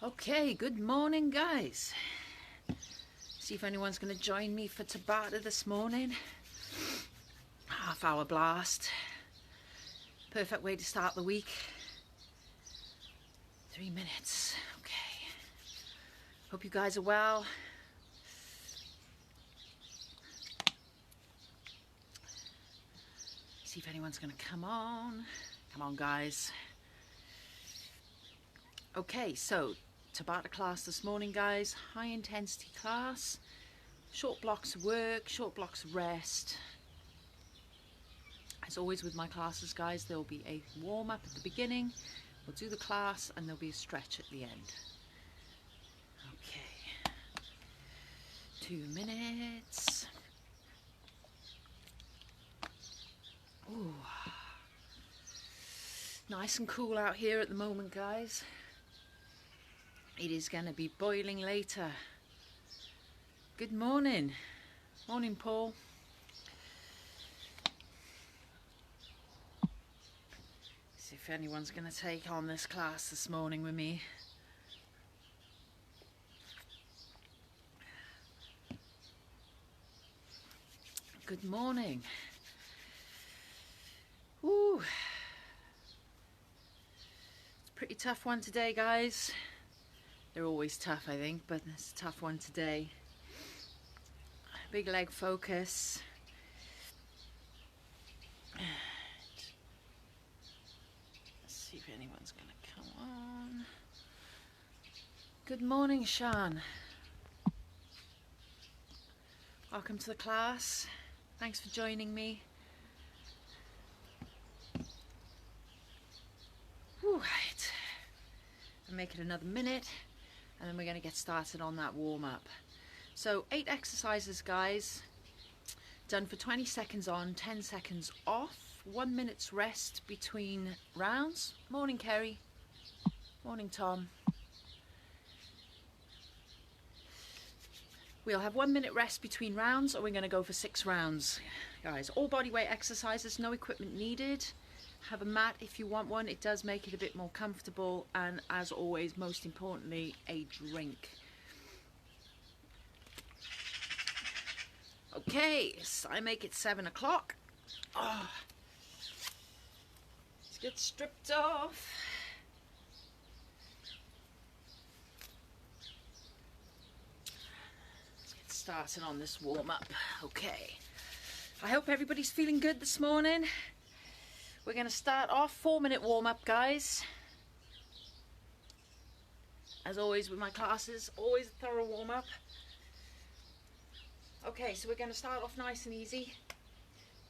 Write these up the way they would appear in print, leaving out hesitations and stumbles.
Okay, good morning guys. See if anyone's going to join me for Tabata this morning. Half-hour blast. Perfect way to start the week. 3 minutes. Okay. Hope you guys are well. See if anyone's going to come on. Come on guys. Okay, so Tabata class this morning guys, high intensity class, short blocks of work, short blocks of rest. As always with my classes guys, there will be a warm up at the beginning, we'll do the class and there'll be a stretch at the end. Okay, 2 minutes. Ooh. Nice and cool out here at the moment guys. It is going to be boiling later. Good morning. Morning, Paul. See if anyone's going to take on this class this morning with me. Good morning. Woo. It's a pretty tough one today, guys. They're always tough, I think, but it's a tough one today. Big leg focus. Let's see if anyone's going to come on. Good morning, Sean. Welcome to the class. Thanks for joining me. All right. I'll make it another minute. And then we're going to get started on that warm-up. So 8 exercises guys, done for 20 seconds on, 10 seconds off, 1 minute's rest between rounds. Morning Kerry, morning Tom. We'll have 1 minute rest between rounds, or we're going to go for 6 rounds guys. All body weight exercises, no equipment needed. Have a mat if you want one, it does make it a bit more comfortable, and as always, most importantly, a drink. Okay, so I make it 7 o'clock. Oh, let's get stripped off. Let's get started on this warm-up. Okay, I hope everybody's feeling good this morning. We're going to start off 4-minute warm-up guys. As always with my classes, always a thorough warm-up. Okay, so we're going to start off nice and easy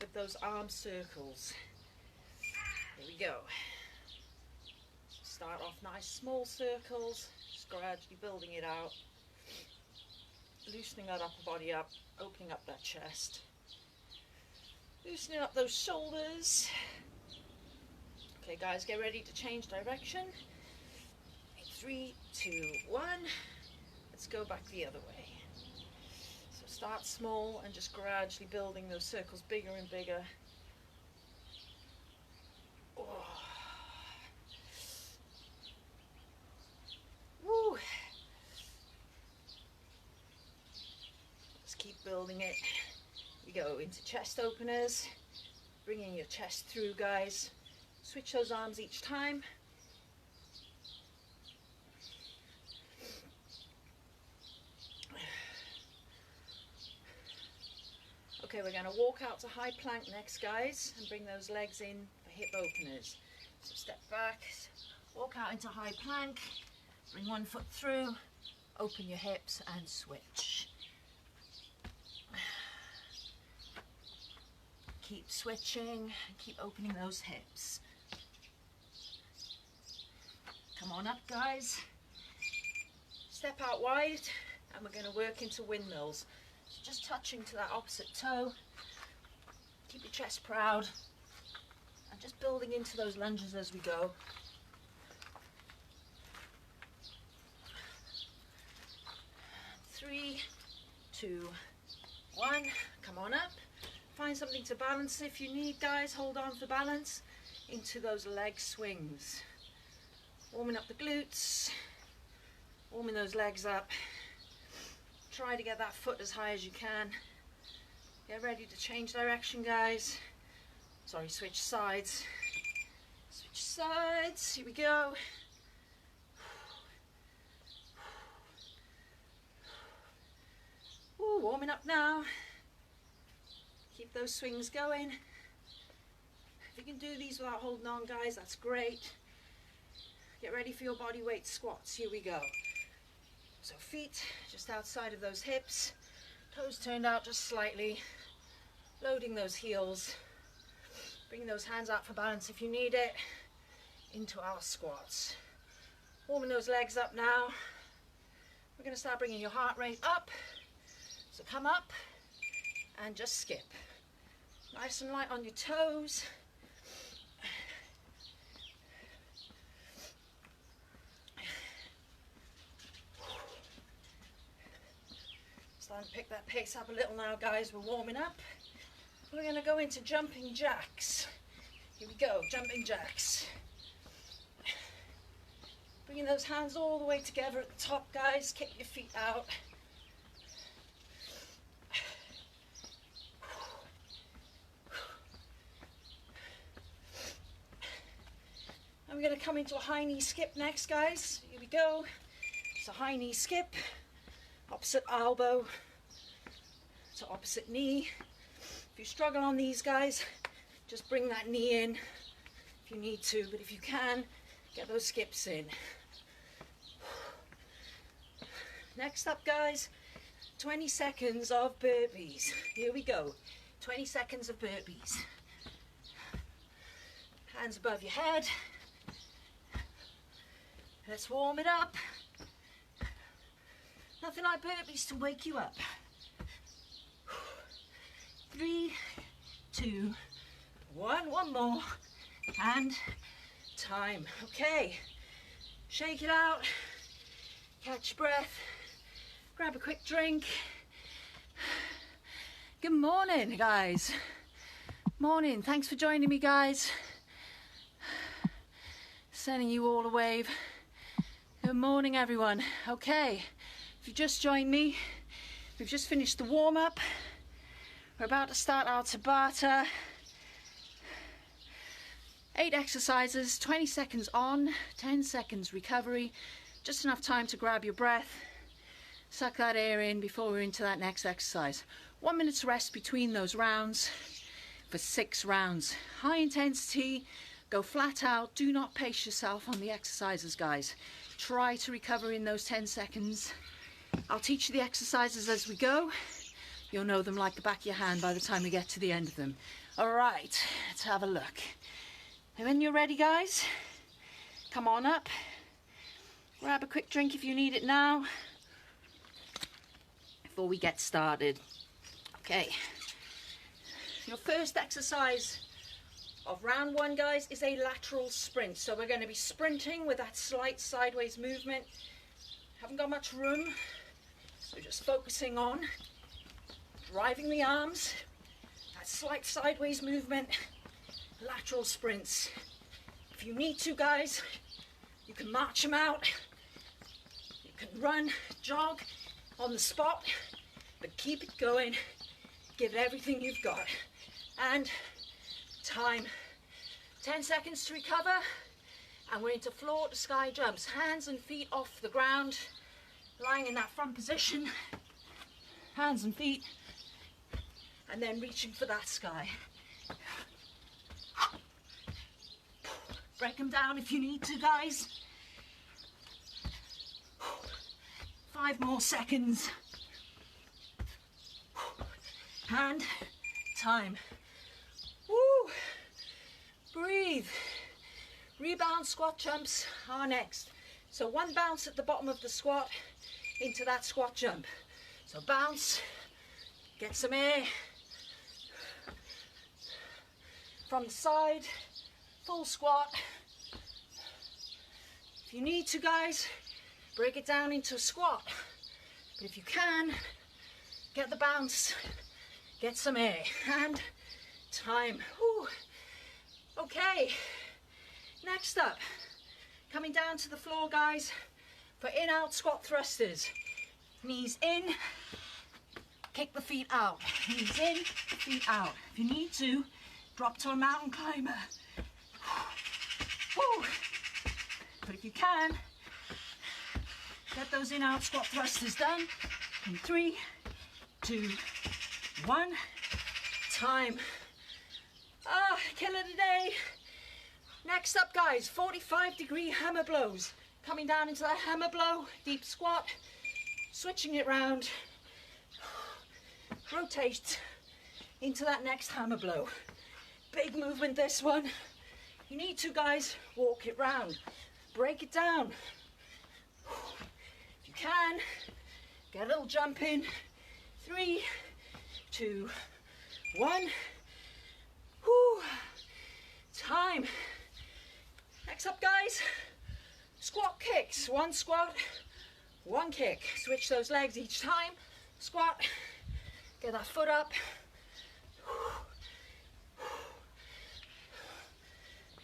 with those arm circles. Here we go. Start off nice small circles, just gradually building it out. Loosening that upper body up, opening up that chest. Loosening up those shoulders. Okay guys, get ready to change direction. 3, 2, 1. Let's go back the other way. So start small and just gradually building those circles bigger and bigger. Oh. Woo. Just keep building it. We go into chest openers, bringing your chest through guys. Switch those arms each time. Okay, we're going to walk out to high plank next guys and bring those legs in for hip openers. So step back, walk out into high plank, bring one foot through, open your hips and switch. Keep switching, keep opening those hips. Come on up guys, step out wide and we're going to work into windmills. So just touching to that opposite toe, keep your chest proud and just building into those lunges as we go. Three, 2, 1, come on up. Find something to balance if you need guys, hold on for balance into those leg swings. Warming up the glutes, Warming those legs up. Try to get that foot as high as you can. Get ready to change direction, guys. Sorry, switch sides. Switch sides. Here we go. Ooh, warming up now. Keep those swings going. If you can do these without holding on, guys, that's great. Get ready for your bodyweight squats. Here we go. So feet just outside of those hips, toes turned out just slightly, loading those heels, bringing those hands out for balance if you need it, into our squats. Warming those legs up now. We're going to start bringing your heart rate up. So come up and just skip. Nice and light on your toes. Starting to pick that pace up a little now, guys. We're warming up. We're going to go into jumping jacks. Here we go, jumping jacks. Bringing those hands all the way together at the top, guys. Kick your feet out. And we're going to come into a high knee skip next, guys. Here we go. It's a high knee skip. Opposite elbow to opposite knee. If you struggle on these, guys, just bring that knee in if you need to, but if you can, get those skips in. Next up, guys, 20 seconds of burpees. Here we go. 20 seconds of burpees. Hands above your head. Let's warm it up. Nothing like burpees to wake you up. 3, 2, 1. One more. And time. Okay. Shake it out. Catch your breath. Grab a quick drink. Good morning, guys. Morning. Thanks for joining me, guys. Sending you all a wave. Good morning, everyone. Okay. If you just joined me, we've just finished the warm-up. We're about to start our Tabata. 8 exercises, 20 seconds on, 10 seconds recovery. Just enough time to grab your breath, suck that air in before we're into that next exercise. 1 minute's rest between those rounds for 6 rounds. High intensity, go flat out. Do not pace yourself on the exercises, guys. Try to recover in those 10 seconds. I'll teach you the exercises as we go. You'll know them like the back of your hand by the time we get to the end of them. All right, let's have a look. And when you're ready, guys, come on up. Grab a quick drink if you need it now, before we get started. Okay, your first exercise of round 1, guys, is a lateral sprint. So we're going to be sprinting with that slight sideways movement. Haven't got much room. So just focusing on driving the arms, that slight sideways movement, lateral sprints. If you need to, guys, you can march them out. You can run, jog on the spot, but keep it going. Give it everything you've got. And time. 10 seconds to recover. And we're into floor to sky jumps. Hands and feet off the ground. Lying in that front position, hands and feet, and then reaching for that sky. Break them down if you need to, guys. 5 more seconds. And time. Woo! Breathe. Rebound squat jumps are next. So 1 bounce at the bottom of the squat into that squat jump. So bounce, get some air from the side, full squat. If you need to, guys, break it down into a squat. But if you can, get the bounce, get some air, and time. Whew. Okay, next up, coming down to the floor, guys. for in-out squat thrusters. Knees in, kick the feet out. Knees in, feet out. If you need to, drop to a mountain climber. Woo. But if you can, get those in-out squat thrusters done in 3, 2, 1, time. Ah, killer today. Next up, guys, 45-degree hammer blows. Coming down into that hammer blow, deep squat, switching it round, rotate into that next hammer blow. Big movement, this one. You need to, guys, walk it round, break it down. If you can, get a little jump in. 3, 2, 1. Whew. Time. Next up, guys, squat kicks. 1 squat, 1 kick. Switch those legs each time. Squat, get that foot up.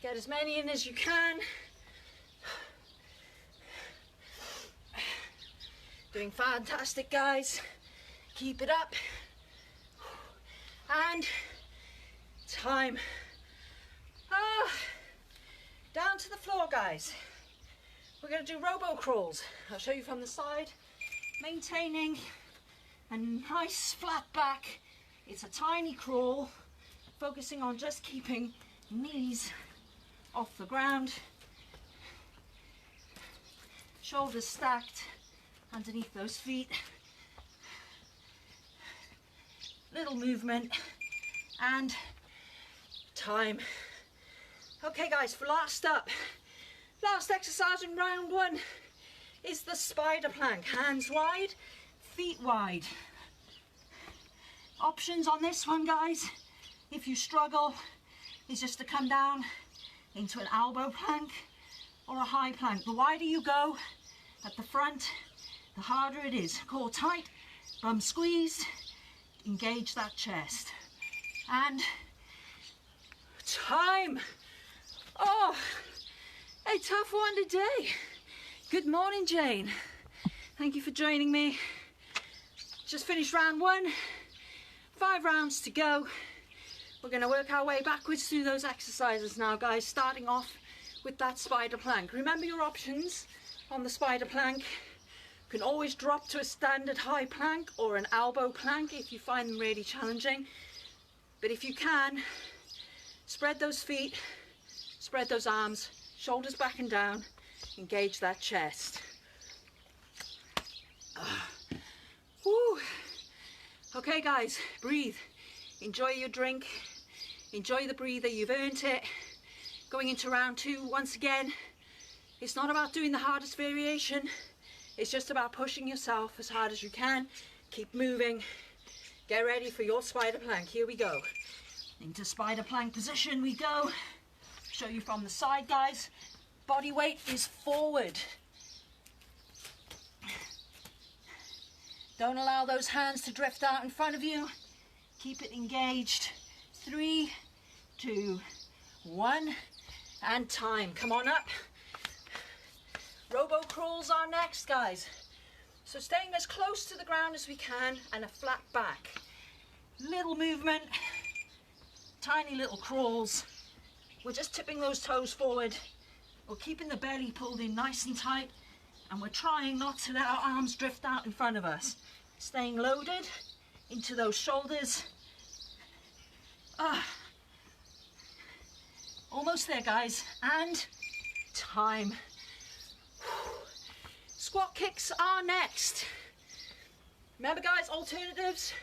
Get as many in as you can. Doing fantastic, guys. Keep it up. And time. Down to the floor, guys. We're going to do Robo Crawls. I'll show you from the side. Maintaining a nice flat back. It's a tiny crawl, focusing on just keeping knees off the ground. Shoulders stacked underneath those feet. Little movement and time. Okay, guys, for last exercise in round 1 is the spider plank. Hands wide, feet wide. Options on this one, guys, if you struggle, is just to come down into an elbow plank or a high plank. The wider you go at the front, the harder it is. Core tight, bum squeezed, engage that chest. And time. Oh, a tough one today. Good morning, Jane. Thank you for joining me. Just finished round 1. 5 rounds to go. We're going to work our way backwards through those exercises now, guys, starting off with that spider plank. Remember your options on the spider plank. You can always drop to a standard high plank or an elbow plank if you find them really challenging. But if you can, spread those feet, spread those arms, shoulders back and down, engage that chest. Woo. Okay, guys, breathe. Enjoy your drink. Enjoy the breather, you've earned it. Going into round 2, once again, it's not about doing the hardest variation. It's just about pushing yourself as hard as you can. Keep moving. Get ready for your spider plank. Here we go. Into spider plank position we go. Show you from the side, guys. Body weight is forward. Don't allow those hands to drift out in front of you. Keep it engaged. 3, 2, 1, and time. Come on up. Robo Crawls are next, guys. So staying as close to the ground as we can and a flat back. Little movement, tiny little crawls. We're just tipping those toes forward. We're keeping the belly pulled in nice and tight, and we're trying not to let our arms drift out in front of us. Staying loaded into those shoulders. Almost there, guys, and time. Squat kicks are next. Remember, guys, alternatives.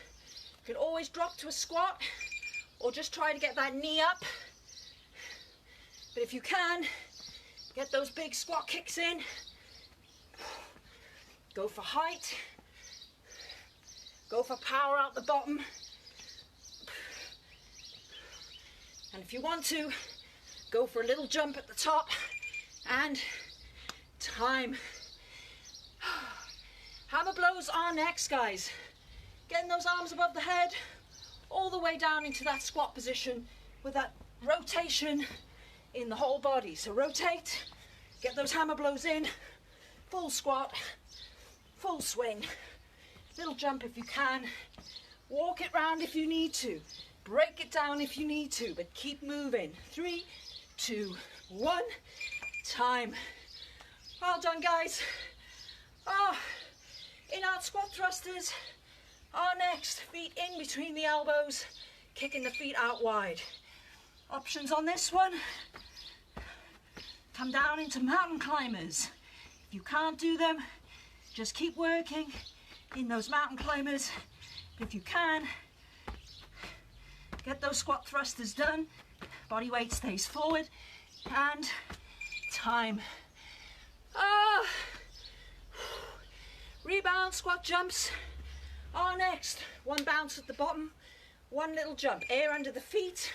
You can always drop to a squat or just try to get that knee up. But if you can, get those big squat kicks in. Go for height. Go for power out the bottom. And if you want to, go for a little jump at the top. And time. Hammer blows are next, guys. Getting those arms above the head, all the way down into that squat position with that rotation in the whole body. So rotate, get those hammer blows in. full squat, full swing, little jump if you can, walk it round if you need to, break it down if you need to, but keep moving. 3, 2, 1, time. Well done, guys. In-out squat thrusters are next. Feet in between the elbows, kicking the feet out wide. Options on this one: come down into mountain climbers. If you can't do them, just keep working in those mountain climbers. If you can, get those squat thrusters done. Body weight stays forward, and time. Rebound squat jumps are next. One bounce at the bottom, one little jump. Air under the feet.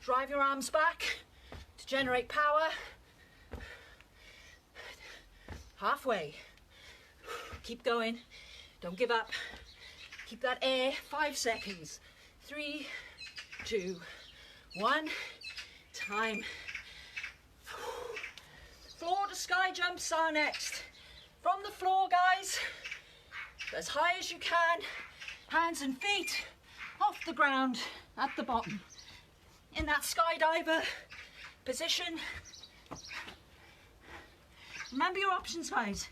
Drive your arms back to generate power. Halfway. Keep going. Don't give up. Keep that air. 5 seconds. 3, 2, 1. Time. Floor to sky jumps are next. From the floor, guys, as high as you can, hands and feet off the ground at the bottom. In that skydiver position. Remember your options, guys.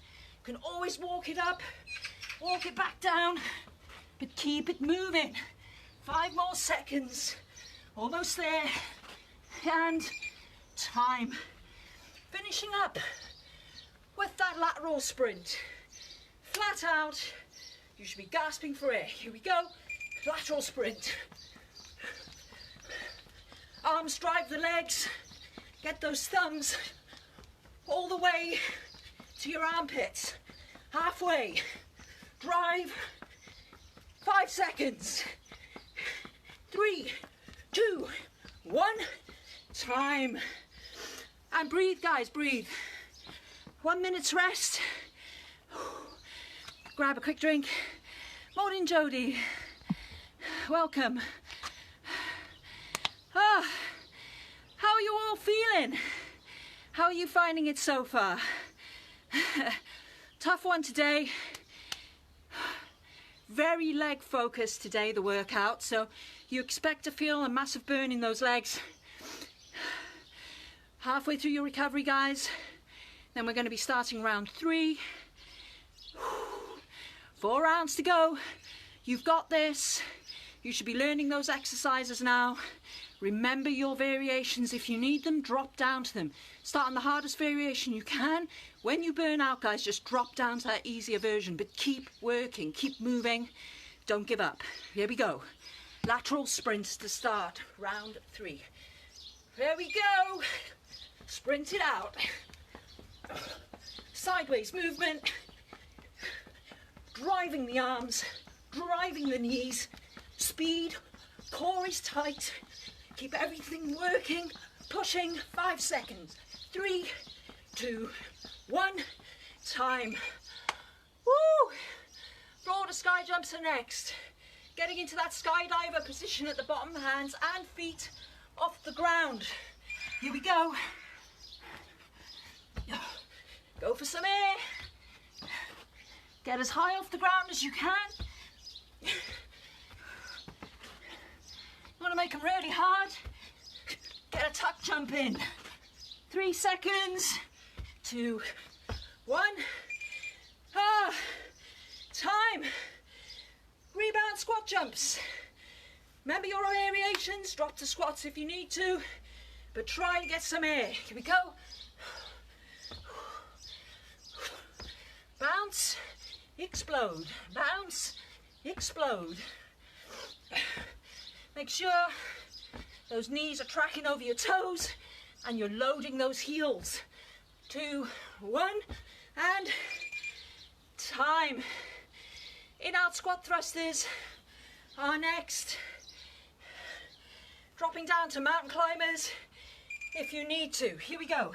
You can always walk it up, walk it back down, but keep it moving. 5 more seconds. Almost there. And time. Finishing up with that lateral sprint. Flat out. You should be gasping for air. Here we go. Lateral sprint. Arms drive the legs. Get those thumbs all the way to your armpits. Halfway. Drive. 5 seconds. 3, 2, 1. Time. And breathe, guys, breathe. 1 minute's rest. Grab a quick drink. Morning, Jodie. Welcome. How are you all feeling? How are you finding it so far? Tough one today. Very leg focused today, the workout. So you expect to feel a massive burn in those legs. Halfway through your recovery, guys. Then we're going to be starting round 3. 4 rounds to go. You've got this. You should be learning those exercises now. Remember your variations. If you need them, drop down to them. Start on the hardest variation you can. When you burn out, guys, just drop down to that easier version. But keep working, keep moving. Don't give up. Here we go. Lateral sprints to start. Round 3. There we go. Sprint it out. Sideways movement. Driving the arms. Driving the knees. Speed. Core is tight. Keep everything working. Pushing. 5 seconds. 3, 2, 1. Time. Woo! Floor to sky jumps are next. Getting into that skydiver position at the bottom. Hands and feet off the ground. Here we go. Go for some air. Get as high off the ground as you can. You want to make them really hard. Get a tuck jump in. 3 seconds. 2, 1. Time. Rebound squat jumps. Remember your variations. Drop to squats if you need to, but try to get some air. Here we go. Bounce, explode. Bounce, explode. Make sure those knees are tracking over your toes and you're loading those heels. 2, 1, and time. In-out squat thrusters are next. Dropping down to mountain climbers if you need to. Here we go.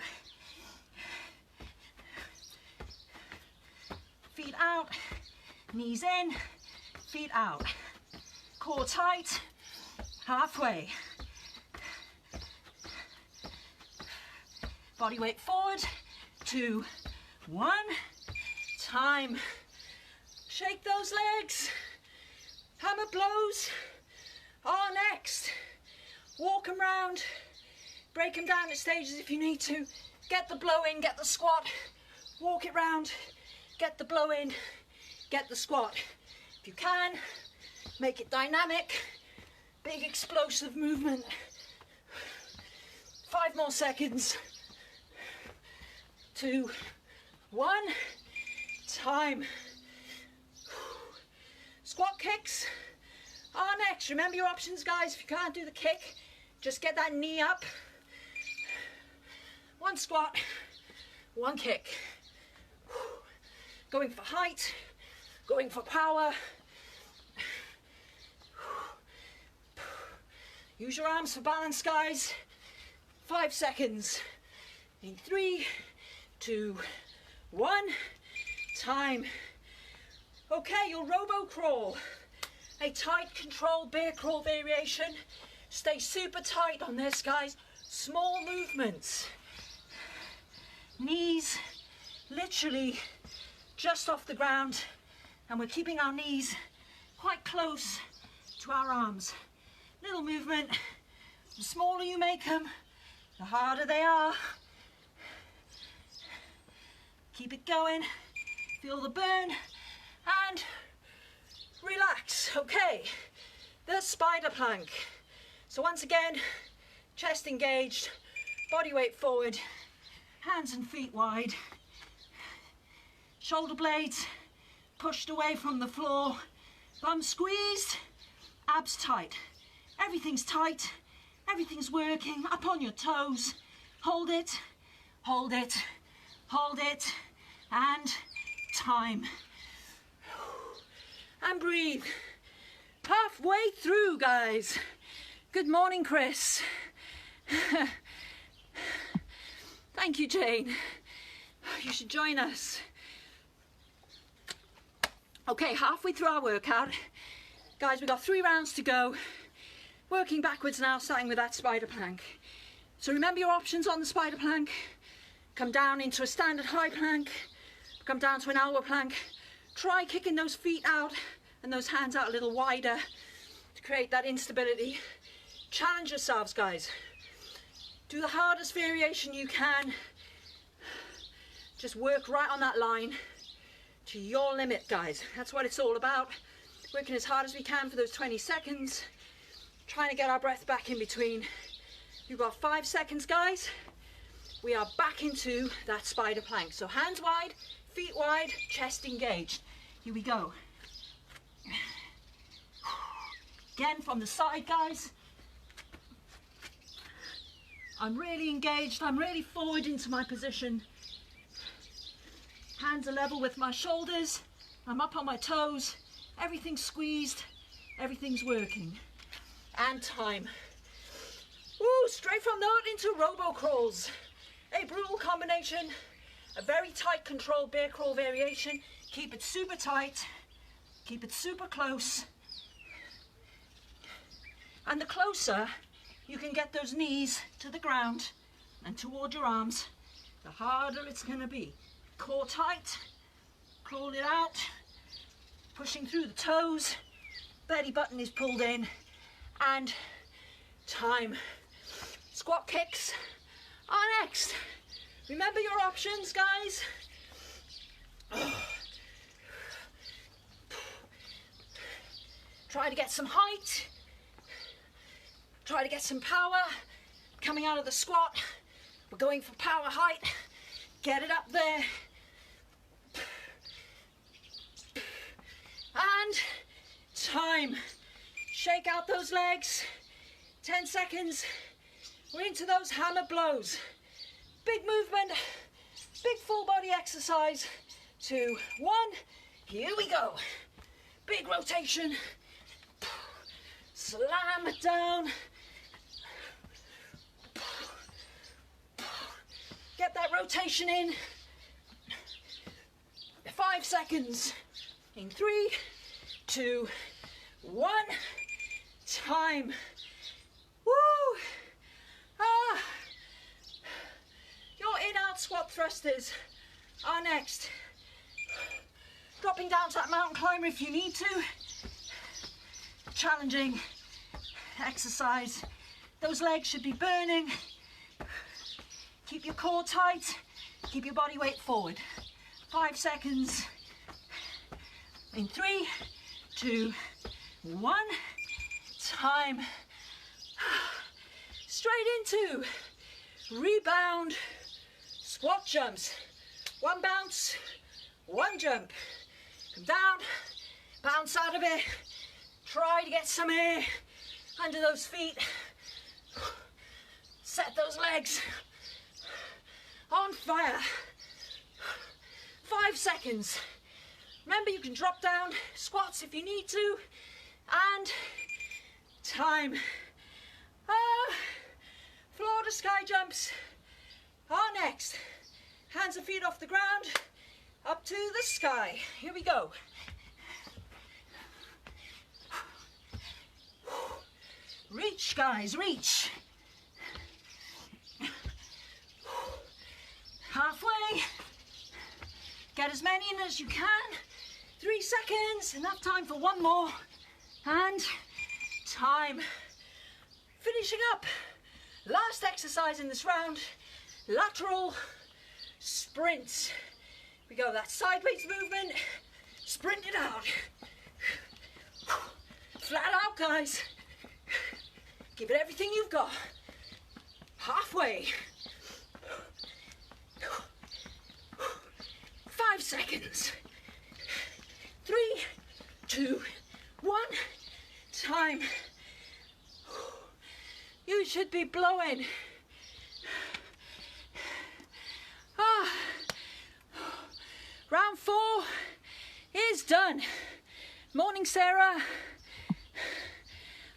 Feet out, knees in, feet out. Core tight, halfway. Body weight forward, 2, 1, time. Shake those legs. Hammer blows are next. Walk them round. Break them down at stages if you need to. Get the blow in, get the squat. Walk it round. Get the blow in, get the squat. If you can, make it dynamic. Big explosive movement. 5 more seconds. 2, 1, time. Squat kicks are next. Remember your options, guys. If you can't do the kick, just get that knee up. 1 squat, 1 kick. Going for height, going for power. Use your arms for balance, guys. 5 seconds. In 3, 2, 1, time. Okay, your Robo Crawl. A tight, controlled bear crawl variation. Stay super tight on this, guys. Small movements. Knees literally just off the ground, and we're keeping our knees quite close to our arms. Little movement. The smaller you make them, the harder they are. Keep it going. Feel the burn and relax. Okay, the spider plank. So once again, chest engaged, body weight forward, hands and feet wide, shoulder blades pushed away from the floor, bum squeezed, abs tight. Everything's tight, everything's working. Up on your toes. Hold it, hold it, hold it, and time. And breathe. Halfway through, guys. Good morning, Chris. Thank you, Jane. You should join us. Okay, halfway through our workout. Guys, we've got 3 rounds to go. Working backwards now, starting with that spider plank. So remember your options on the spider plank. Come down into a standard high plank. Come down to an elbow plank. Try kicking those feet out and those hands out a little wider to create that instability. Challenge yourselves, guys. Do the hardest variation you can. Just work right on that line to your limit, guys. That's what it's all about. Working as hard as we can for those 20 seconds. Trying to get our breath back in between. You've got 5 seconds, guys. We are back into that spider plank. So hands wide, feet wide, chest engaged. Here we go. Again from the side, guys. I'm really engaged. I'm really forward into my position. Hands are level with my shoulders. I'm up on my toes. Everything's squeezed. Everything's working. And time. Ooh, straight from that into Robocrawls. A brutal combination. A very tight controlled bear crawl variation. Keep it super tight. Keep it super close. And the closer you can get those knees to the ground and toward your arms, the harder it's going to be. Core tight. Crawl it out. Pushing through the toes. Belly button is pulled in. And time. Squat kicks are next. Remember your options, guys. Try to get some height. Try to get some power. Coming out of the squat. We're going for power height. Get it up there. And time. Shake out those legs. 10 seconds. We're into those hammer blows. Big movement. Big full body exercise. 2, 1. Here we go. Big rotation. Slam it down. Get that rotation in. 5 seconds. In 3, 2, 1. Time. Woo! Ah! Your in-out squat thrusters are next. Dropping down to that mountain climber if you need to. Challenging exercise. Those legs should be burning. Keep your core tight. Keep your body weight forward. 5 seconds. In 3, 2, 1. Time. Straight into rebound squat jumps. 1 bounce, 1 jump. Come down, bounce out of it. Try to get some air under those feet. Set those legs on fire. 5 seconds. Remember, you can drop down squats if you need to. And time. Floor to sky jumps are next. Hands and feet off the ground, up to the sky. Here we go. Reach, guys, reach. Halfway. Get as many in as you can. 3 seconds, enough time for 1 more. And time. Finishing up. Last exercise in this round, lateral sprints. We go that sideways movement, sprint it out. Flat out, guys. Give it everything you've got. Halfway. 5 seconds. 3, 2, 1. Time. You should be blowing. Round 4 is done. Morning, Sarah.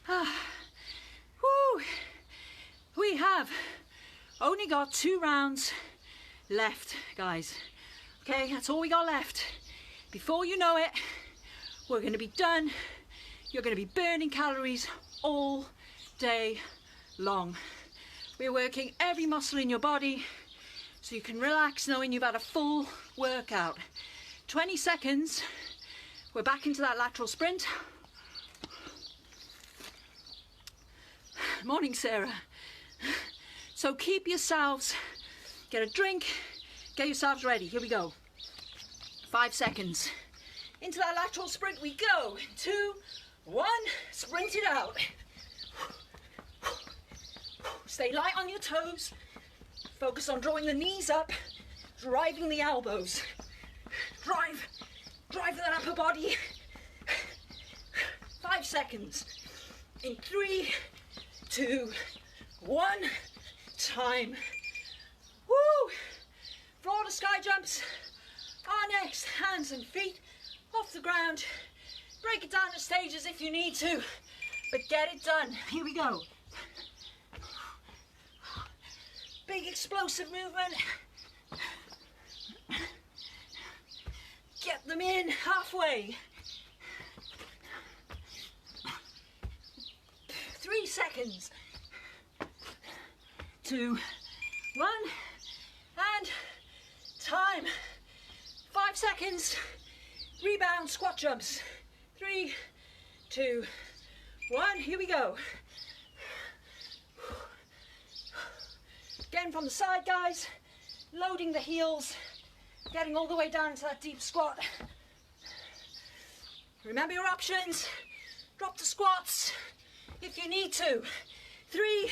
Woo. We have only got 2 rounds left, guys. Okay, that's all we got left. Before you know it, we're going to be done. You're going to be burning calories all day long. We're working every muscle in your body so you can relax knowing you've had a full workout. 20 seconds, we're back into that lateral sprint. Morning, Sarah. So keep yourselves, get a drink, get yourselves ready. Here we go. 5 seconds. Into that lateral sprint we go. 2, 1, sprint it out. Stay light on your toes. Focus on drawing the knees up, driving the elbows. Drive that upper body. 5 seconds. In 3, 2, 1. Time. Woo! Floor to sky jumps are next. Hands and feet off the ground. Break it down to stages if you need to, but get it done. Here we go. Big explosive movement. Get them in halfway. 3 seconds. 2, 1, and time. 5 seconds. Rebound squat jumps. 3, 2, 1. Here we go. Again from the side, guys. Loading the heels. Getting all the way down into that deep squat. Remember your options. Drop the squats if you need to. 3,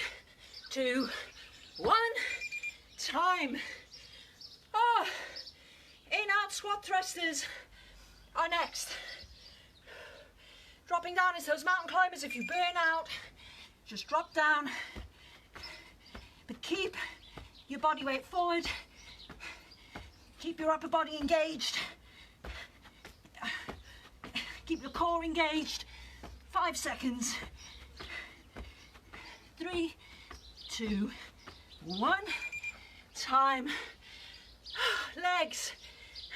2, 1. Time. In out squat thrusters are next. Dropping down into those mountain climbers. If you burn out, just drop down. But keep your body weight forward. Keep your upper body engaged. Keep your core engaged. 5 seconds. 3, 2, 1. Time. Legs.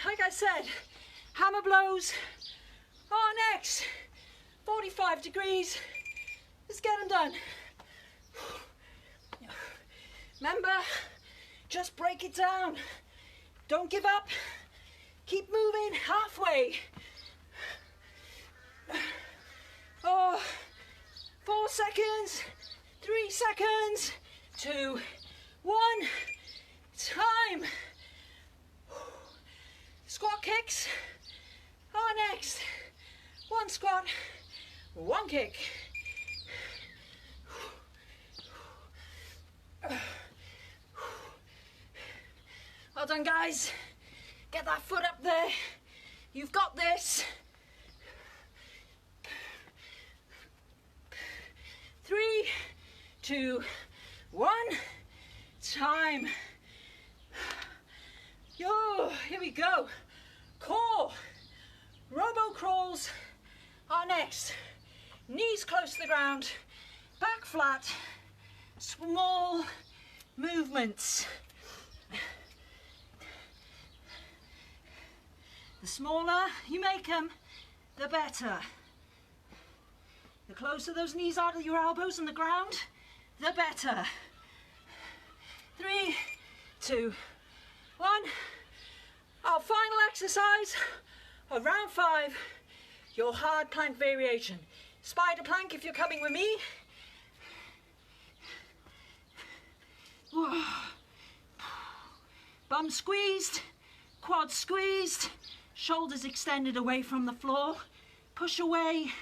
Like I said, hammer blows are next. 45 degrees. Let's get them done. Remember, Just break it down. Don't give up. Keep moving halfway. Oh, 4 seconds, 3 seconds, 2, 1, time. Squat kicks are next. 1 squat, 1 kick. Well done, guys. Get that foot up there. You've got this. 3, 2, 1, time. Yo, here we go. Core. Robocrawls are next. Knees close to the ground, back flat, small movements. The smaller you make them, the better. The closer those knees are to your elbows and the ground, the better. 3, 2, 1. Our final exercise of round 5, your hard plank variation. Spider plank if you're coming with me. Bum squeezed, quads squeezed, shoulders extended away from the floor. Push away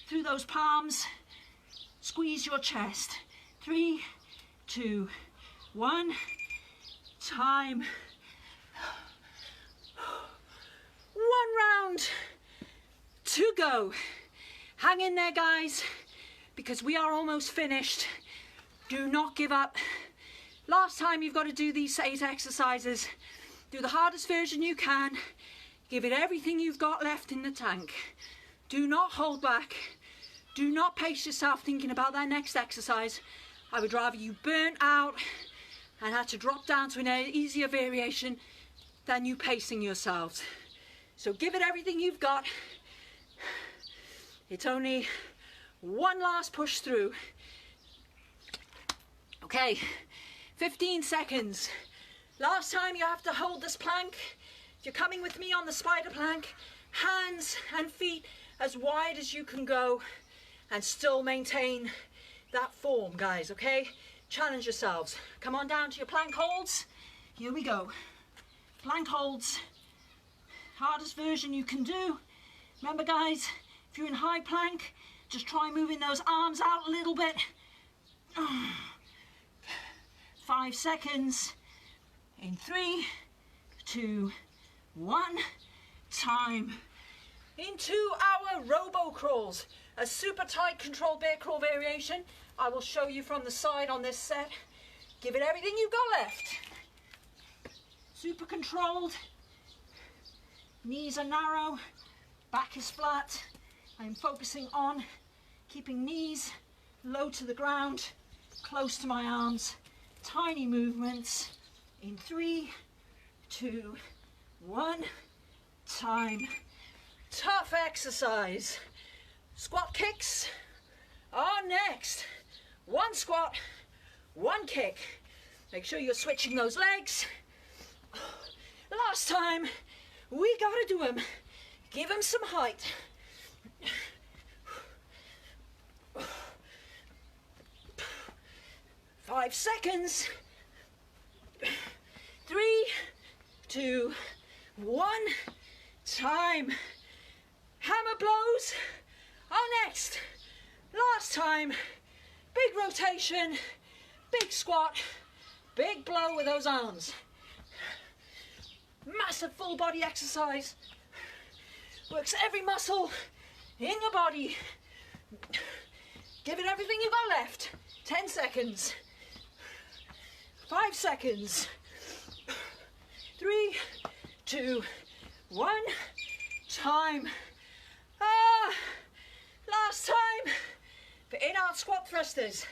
through those palms. Squeeze your chest. 3, 2, 1. Time. 1 round to go. Hang in there, guys, because we are almost finished. Do not give up. Last time you've got to do these 8 exercises. Do the hardest version you can. Give it everything you've got left in the tank. Do not hold back. Do not pace yourself thinking about that next exercise. I would rather you burnt out and had to drop down to an easier variation than you pacing yourselves. So give it everything you've got. It's only one last push through. Okay, 15 seconds. Last time you have to hold this plank. If you're coming with me on the spider plank, hands and feet as wide as you can go and still maintain that form, guys, okay? Challenge yourselves. Come on down to your plank holds. Here we go. Plank holds. Hardest version you can do. Remember, guys, if you're in high plank, just try moving those arms out a little bit. 5 seconds. In 3, 2, 1. Time. Into our Robocrawls, a super tight controlled bear crawl variation. I will show you from the side on this set. Give it everything you've got left. Super controlled. Knees are narrow, back is flat. I'm focusing on keeping knees low to the ground, close to my arms. Tiny movements. In 3, 2, 1. Time. Tough exercise. Squat kicks are next. 1 squat, 1 kick. Make sure you're switching those legs. Last time, we gotta do them. Give them some height. 5 seconds. 3, 2, 1. Time. Hammer blows are next. Last time, big rotation, big squat, big blow with those arms. Massive full body exercise. Works every muscle in your body. Give it everything you've got left. 10 seconds. 5 seconds. 3, 2, 1. Time. Last time for in-out squat thrusters.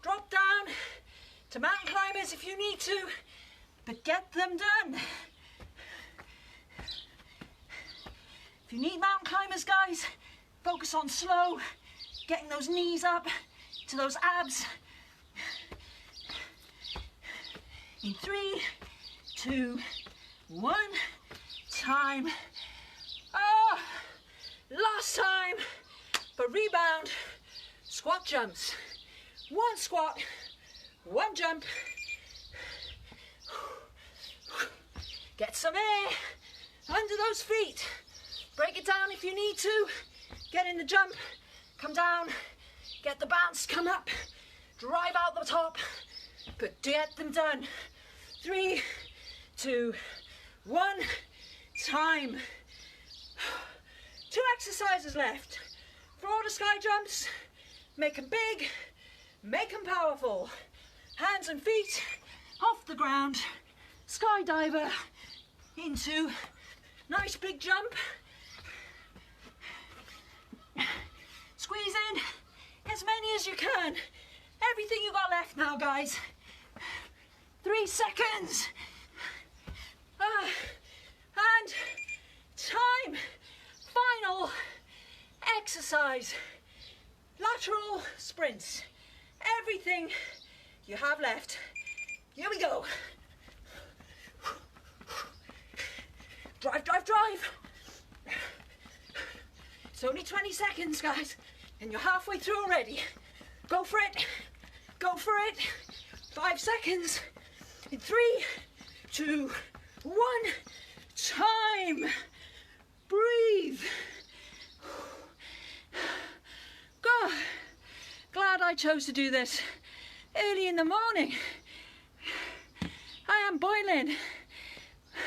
Drop down to mountain climbers if you need to, but get them done. If you need mountain climbers, guys, focus on slow, getting those knees up to those abs. In 3, 2, 1, time. Oh, last time for rebound squat jumps. 1 squat, 1 jump. Get some air under those feet. Break it down if you need to. Get in the jump, come down, get the bounce, come up, drive out the top, but get them done. 3, 2, 1, time. 2 exercises left. Florida sky jumps, make them big, make them powerful. Hands and feet off the ground, skydiver into nice big jump. Squeeze in as many as you can. Everything you got left now, guys. 3 seconds. And time. Final exercise. Lateral sprints. Everything you have left. Here we go. Drive, drive, drive. It's only 20 seconds, guys, and you're halfway through already. Go for it. Go for it. 5 seconds. In 3, 2, 1. Time. Breathe. God, glad I chose to do this early in the morning. I am boiling.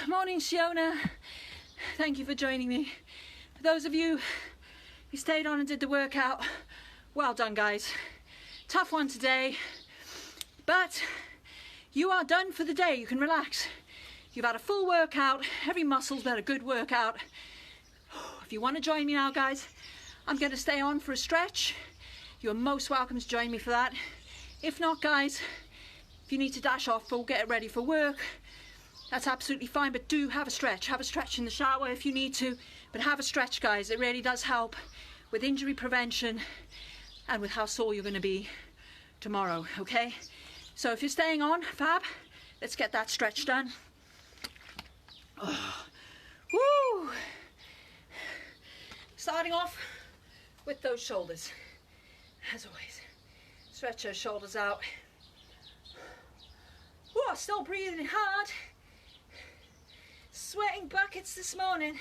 Morning, Shiona. Thank you for joining me. For those of you who stayed on and did the workout, well done, guys. Tough one today, but you are done for the day. You can relax. You've had a full workout. Every muscle's had a good workout. If you want to join me now, guys, I'm going to stay on for a stretch. You're most welcome to join me for that. If not, guys, if you need to dash off or get ready for work, that's absolutely fine, but do have a stretch. Have a stretch in the shower if you need to, but have a stretch, guys. It really does help with injury prevention and with how sore you're going to be tomorrow, okay? So if you're staying on, fab, let's get that stretch done. Oh. Woo! Starting off with those shoulders, as always. Stretch those shoulders out. Oh, still breathing hard. Sweating buckets this morning.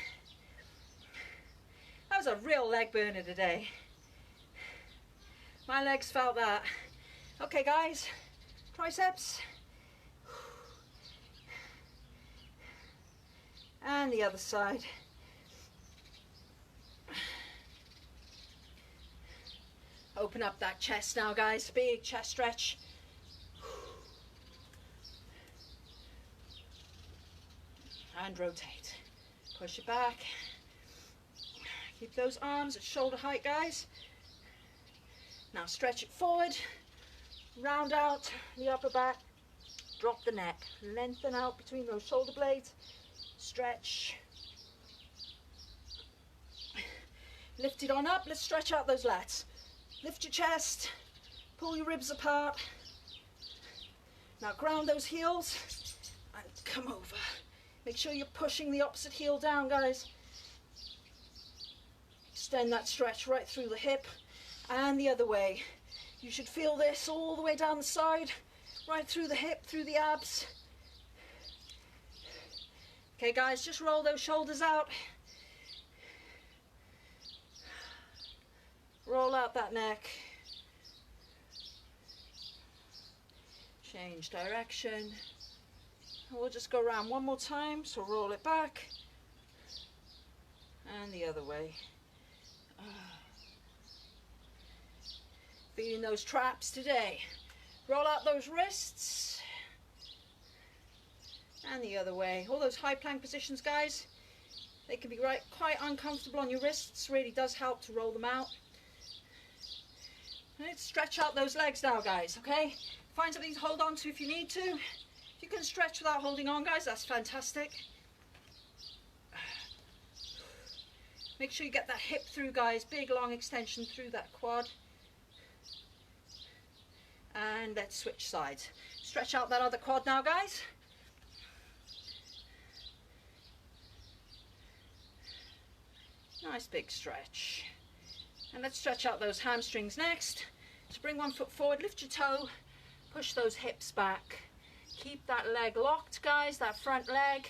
That was a real leg burner today. My legs felt that. Okay, guys, triceps. And the other side. Open up that chest now, guys. Big chest stretch. And rotate. Push it back. Keep those arms at shoulder height, guys. Now stretch it forward. Round out the upper back. Drop the neck. Lengthen out between those shoulder blades. Stretch. Lift it on up. Let's stretch out those lats. Lift your chest. Pull your ribs apart. Now ground those heels and come over. Make sure you're pushing the opposite heel down, guys. Extend that stretch right through the hip and the other way. You should feel this all the way down the side, right through the hip, through the abs. Okay, guys, just roll those shoulders out. Roll out that neck. Change direction. We'll just go around one more time, so roll it back. And the other way. Feeling those traps today. Roll out those wrists. And the other way. All those high plank positions, guys, they can be quite uncomfortable on your wrists. Really does help to roll them out. Let's stretch out those legs now, guys, okay? Find something to hold on to if you need to. If you can stretch without holding on, guys, that's fantastic. Make sure you get that hip through, guys. Big, long extension through that quad. And let's switch sides. Stretch out that other quad now, guys. Nice big stretch. And let's stretch out those hamstrings next. So bring one foot forward, lift your toe, push those hips back. Keep that leg locked, guys, that front leg.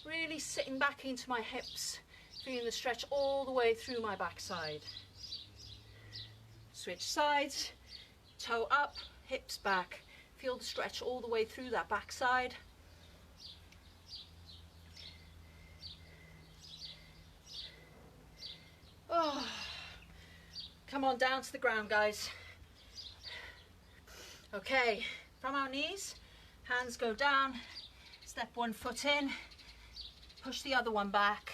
Really sitting back into my hips, feeling the stretch all the way through my backside. Switch sides, toe up, hips back. Feel the stretch all the way through that backside. Oh, come on down to the ground, guys. Okay, from our knees, hands go down, step one foot in, push the other one back,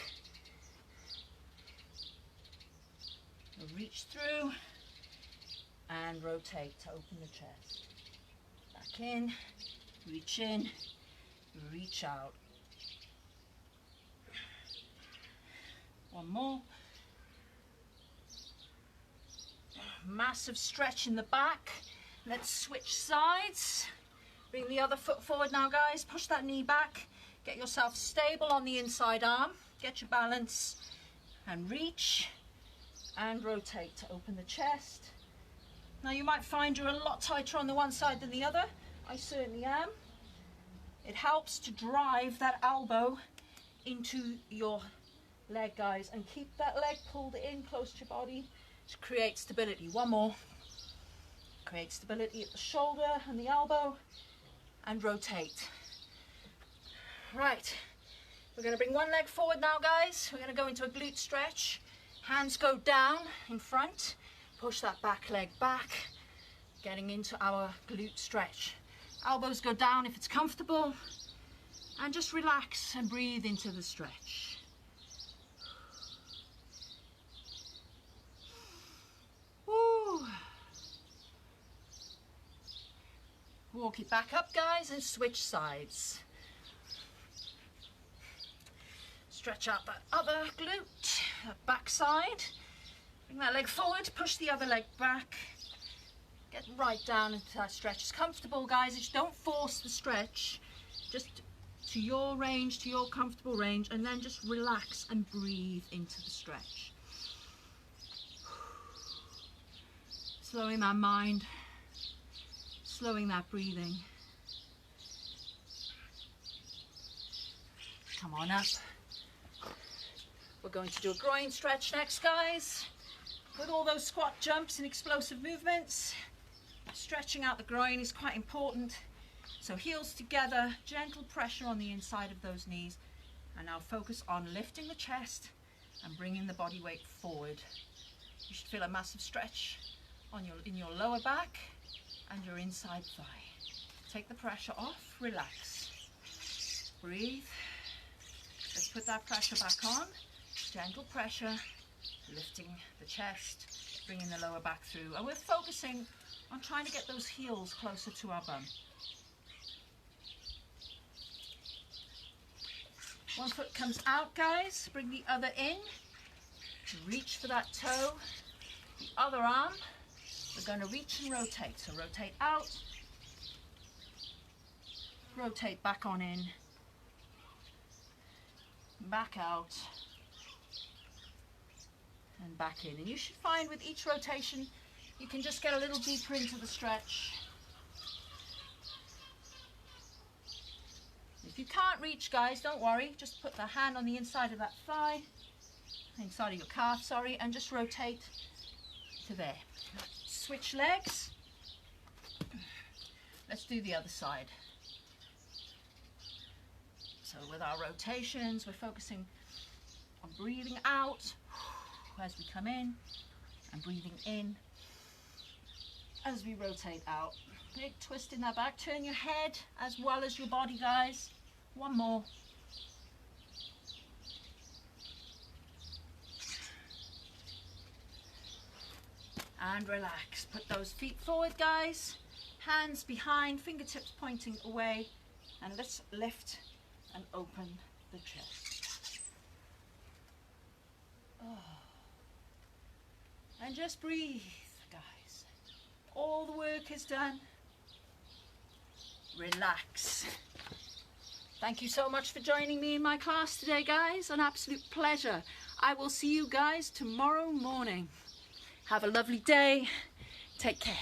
reach through and rotate to open the chest. Back in, reach out. One more. Massive stretch in the back. Let's switch sides. Bring the other foot forward now, guys. Push that knee back. Get yourself stable on the inside arm. Get your balance and reach and rotate to open the chest. Now you might find you're a lot tighter on the one side than the other. I certainly am. It helps to drive that elbow into your leg, guys, and keep that leg pulled in close to your body to create stability. One more. Create stability at the shoulder and the elbow and rotate. Right, we're going to bring one leg forward now, guys. We're going to go into a glute stretch. Hands go down in front. Push that back leg back, getting into our glute stretch. Elbows go down if it's comfortable, and just relax and breathe into the stretch. Woo. Walk it back up, guys, and switch sides. Stretch out that other glute, that back side. Bring that leg forward, push the other leg back. Get right down into that stretch. It's comfortable, guys. Just don't force the stretch. Just to your range, to your comfortable range, and then just relax and breathe into the stretch. Slowing that mind, slowing that breathing. Come on up. We're going to do a groin stretch next, guys. With all those squat jumps and explosive movements, stretching out the groin is quite important. So heels together, gentle pressure on the inside of those knees. And now focus on lifting the chest and bringing the body weight forward. You should feel a massive stretch in your lower back and your inside thigh. Take the pressure off, relax. Breathe. Let's put that pressure back on. Gentle pressure, lifting the chest, bringing the lower back through. And we're focusing on trying to get those heels closer to our bum. One foot comes out, guys. Bring the other in. Reach for that toe. The other arm, we're going to reach and rotate. So rotate out, rotate back on in, back out, and back in. And you should find with each rotation you can just get a little deeper into the stretch. If you can't reach, guys, don't worry. Just put the hand on the inside of that thigh, inside of your calf, sorry, and just rotate to there. Switch legs. Let's do the other side. So with our rotations, we're focusing on breathing out as we come in and breathing in as we rotate out. Big twist in that back. Turn your head as well as your body, guys. One more. And relax. Put those feet forward, guys. Hands behind, fingertips pointing away. And let's lift and open the chest. Oh. And just breathe, guys. All the work is done. relax. Thank you so much for joining me in my class today, guys. An absolute pleasure. I will see you guys tomorrow morning. Have a lovely day. Take care.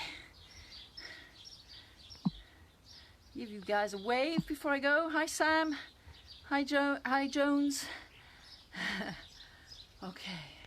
Give you guys a wave before I go. Hi, Sam. Hi, Jones. Okay.